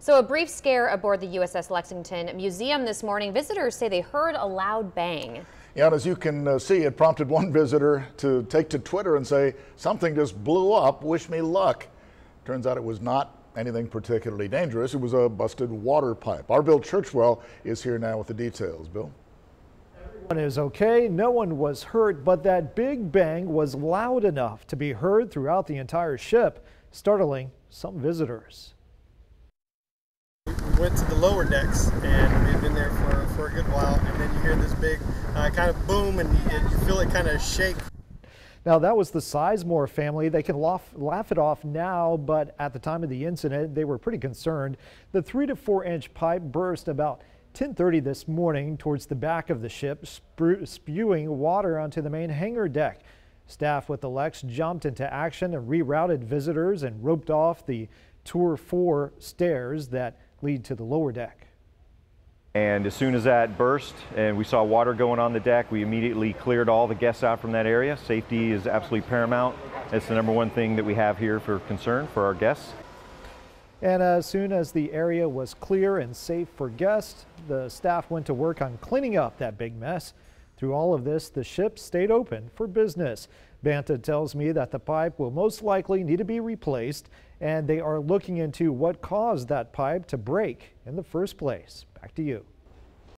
So a brief scare aboard the U.S.S. Lexington Museum this morning. Visitors say they heard a loud bang. Yeah, and as you can see, it prompted one visitor to take to Twitter and say, "Something just blew up, wish me luck." Turns out it was not anything particularly dangerous. It was a busted water pipe. Our Bill Churchwell is here now with the details. Bill? Everyone is okay. No one was hurt, but that big bang was loud enough to be heard throughout the entire ship, startling some visitors. We went to the lower decks and we had been there for a good while, and then you hear this big kind of boom and you feel it kind of shake. Now that was the Sizemore family. They can laugh it off now, but at the time of the incident they were pretty concerned. The 3 to 4 inch pipe burst about 10:30 this morning towards the back of the ship, spewing water onto the main hangar deck. Staff with the Lex jumped into action and rerouted visitors and roped off the Tour 4 stairs that lead to the lower deck. And as soon as that burst and we saw water going on the deck, we immediately cleared all the guests out from that area. Safety is absolutely paramount. It's the #1 thing that we have here for concern for our guests. And as soon as the area was clear and safe for guests, the staff went to work on cleaning up that big mess. Through all of this, the ship stayed open for business. Banta tells me that the pipe will most likely need to be replaced, and they are looking into what caused that pipe to break in the first place. Back to you.